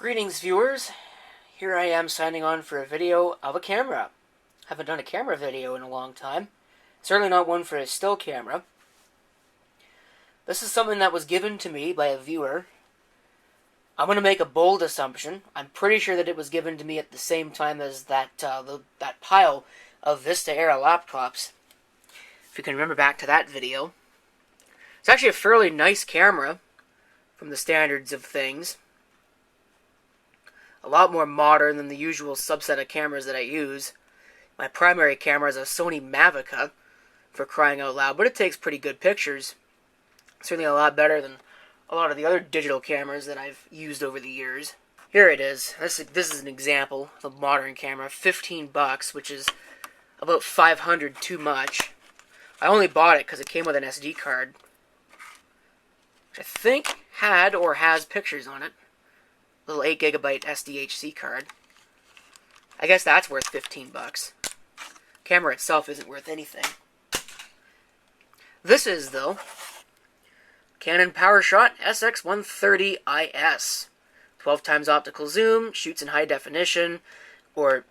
Greetings, viewers. Here I am signing on for a video of a camera. Haven't done a camera video in a long time. Certainly not one for a still camera. This is something that was given to me by a viewer. I'm going to make a bold assumption. I'm pretty sure that it was given to me at the same time as that pile of Vista Era laptops. If you can remember back to that video. It's actually a fairly nice camera from the standards of things. A lot more modern than the usual subset of cameras that I use. My primary camera is a Sony Mavica, for crying out loud, but it takes pretty good pictures. Certainly a lot better than a lot of the other digital cameras that I've used over the years. Here it is. This is an example of a modern camera. $15, which is about $500 too much. I only bought it because it came with an SD card, which I think had or has pictures on it. Little 8GB SDHC card. I guess that's worth $15. Camera itself isn't worth anything. This is, though, Canon PowerShot SX130 IS. 12 times optical zoom, shoots in high definition, or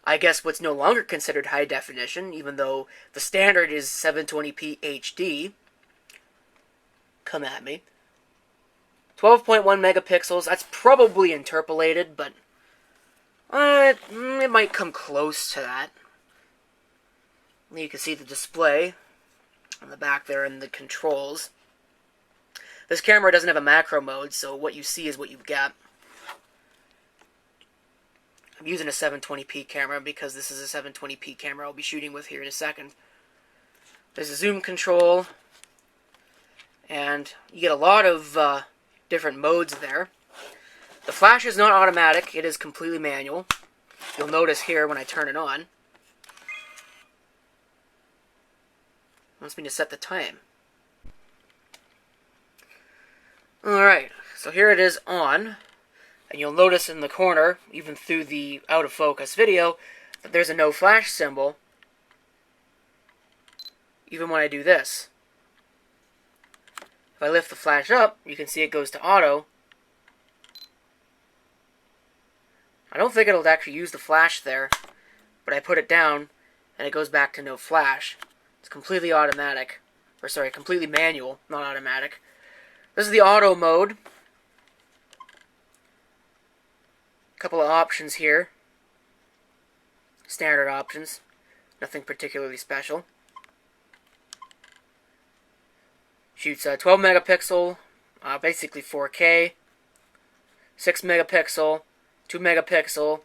I guess what's no longer considered high definition, even though the standard is 720p HD. Come at me. 12.1 megapixels. That's probably interpolated, but it might come close to that. You can see the display on the back there and the controls. This camera doesn't have a macro mode, so what you see is what you get. I'm using a 720p camera because this is a 720p camera I'll be shooting with here in a second. There's a zoom control, and you get a lot of different modes there. The flash is not automatic, it is completely manual. You'll notice here when I turn it on. It wants me to set the time. Alright, so here it is on, and you'll notice in the corner, even through the out of focus video, that there's a no flash symbol, even when I do this. If I lift the flash up, you can see it goes to auto. I don't think it'll actually use the flash there, but I put it down, and it goes back to no flash. It's completely automatic. Or sorry, completely manual, not automatic. This is the auto mode. A couple of options here. Standard options. Nothing particularly special. Shoots 12 megapixel, basically 4K, 6 megapixel, 2 megapixel,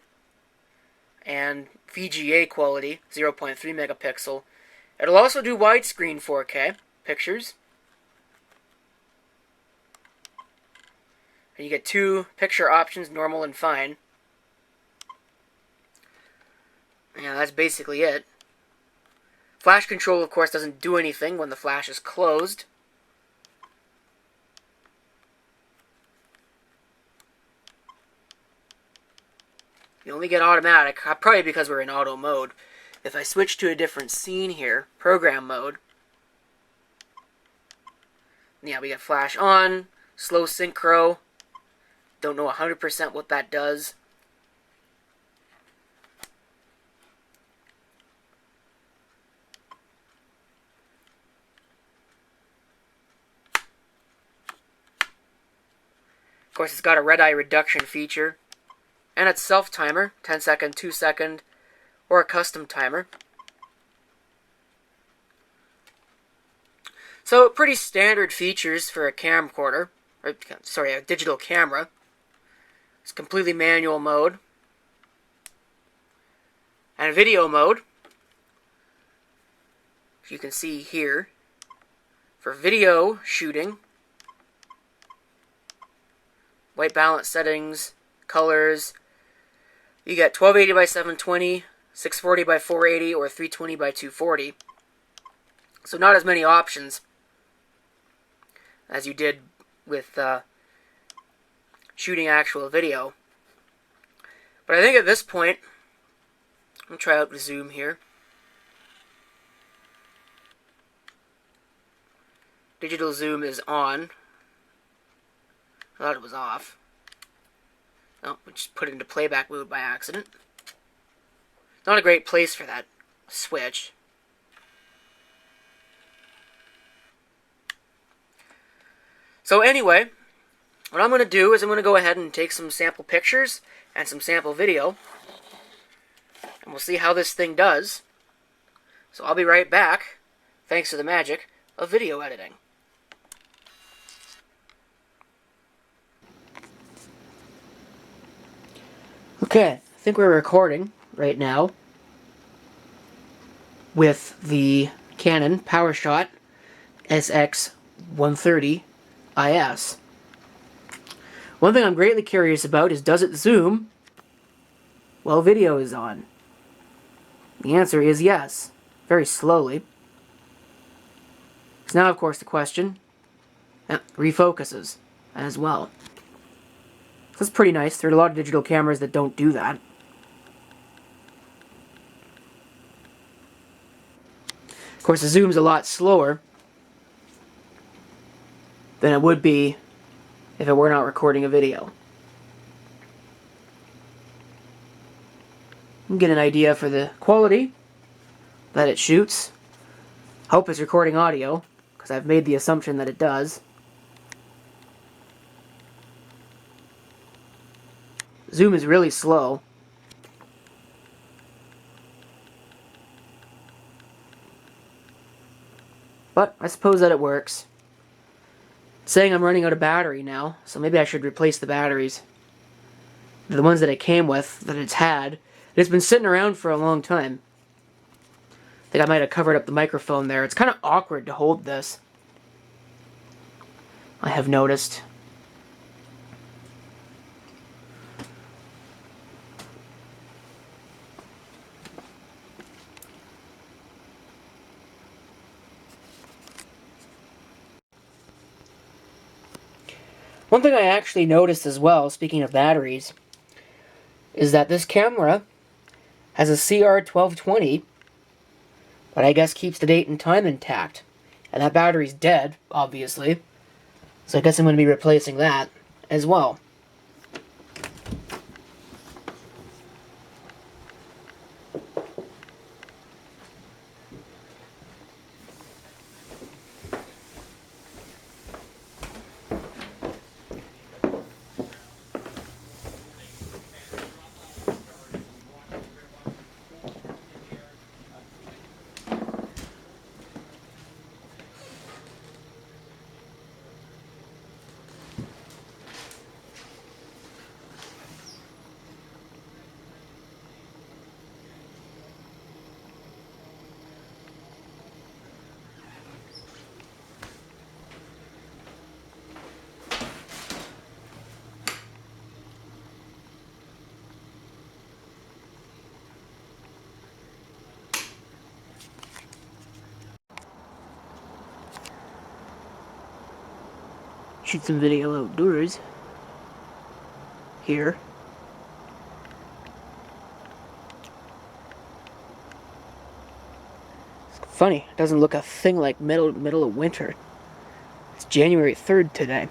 and VGA quality, 0.3 megapixel. It'll also do widescreen 4K pictures. And you get two picture options, normal and fine. Yeah, that's basically it. Flash control, of course, doesn't do anything when the flash is closed. You only get automatic, probably because we're in auto mode. If I switch to a different scene here, program mode, yeah, we got flash on, slow synchro. Don't know 100% what that does. Of course, it's got a red eye reduction feature. And it's self-timer, 10 second, 2 second, or a custom timer. So, pretty standard features for a camcorder, or, sorry, a digital camera. It's completely manual mode. And video mode, as you can see here, for video shooting, white balance settings, colors. You get 1280 by 720, 640 by 480, or 320 by 240. So not as many options as you did with shooting actual video. But I think at this point, I'll try out the zoom here. Digital zoom is on. I thought it was off. Oh, I just put it into playback mode by accident. Not a great place for that switch. So anyway, what I'm going to do is I'm going to go ahead and take some sample pictures and some sample video. And we'll see how this thing does. So I'll be right back, thanks to the magic of video editing. Okay, I think we're recording right now with the Canon PowerShot SX130 IS. One thing I'm greatly curious about is, does it zoom while video is on? The answer is yes, very slowly. So now, of course, the question refocuses as well. That's pretty nice. There are a lot of digital cameras that don't do that. Of course, the zoom's a lot slower than it would be if it were not recording a video. You can get an idea for the quality that it shoots. Hope it's recording audio, because I've made the assumption that it does. Zoom is really slow. But I suppose that it works. It's saying I'm running out of battery now, so maybe I should replace the batteries. The ones that it came with, that it's had. It's been sitting around for a long time. I think I might have covered up the microphone there. It's kind of awkward to hold this, I have noticed. One thing I actually noticed as well, speaking of batteries, is that this camera has a CR1220, but I guess keeps the date and time intact. And that battery's dead, obviously. So I guess I'm going to be replacing that as well. Shoot some video outdoors here. It's funny, it doesn't look a thing like middle of winter. It's January 3rd today.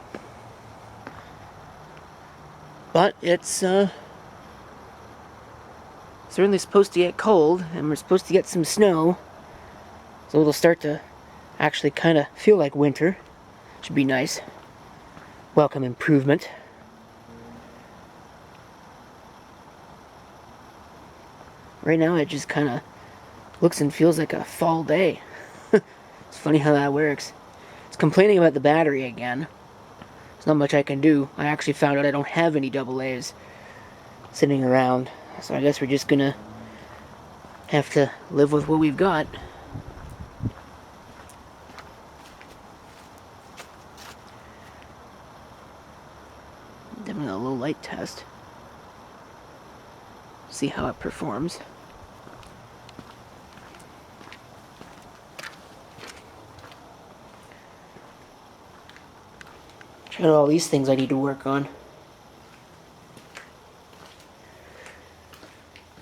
But it's certainly supposed to get cold, and we're supposed to get some snow. So it'll start to actually kind of feel like winter. Should be nice. Welcome improvement. Right now it just kind of looks and feels like a fall day. It's funny how that works. It's complaining about the battery again. There's not much I can do. I actually found out I don't have any AA's sitting around. So I guess we're just gonna have to live with what we've got. Definitely a low light test. See how it performs. Check out all these things I need to work on.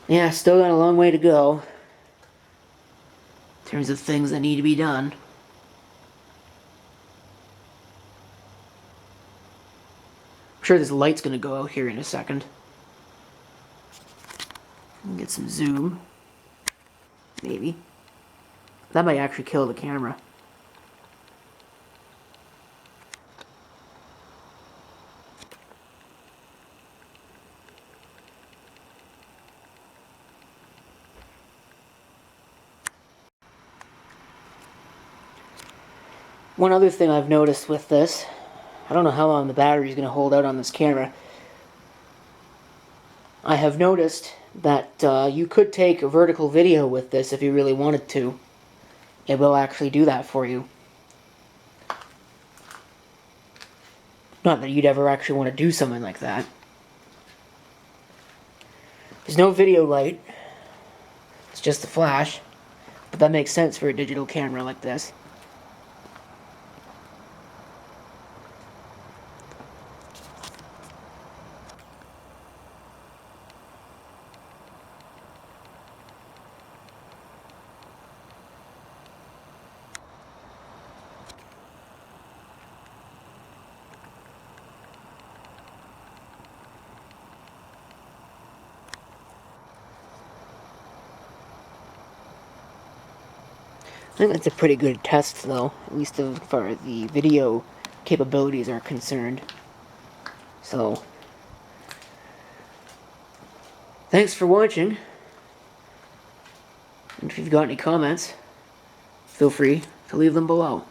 Yeah, still got a long way to go in terms of things that need to be done. sure this light's going to go out here in a second. Get some zoom. Maybe. That might actually kill the camera. One other thing I've noticed with this, I don't know how long the battery is going to hold out on this camera. I have noticed that you could take a vertical video with this if you really wanted to. It will actually do that for you. Not that you'd ever actually want to do something like that. There's no video light. It's just a flash. But that makes sense for a digital camera like this. I think that's a pretty good test, though, at least as far as the video capabilities are concerned. So, thanks for watching. And if you've got any comments, feel free to leave them below.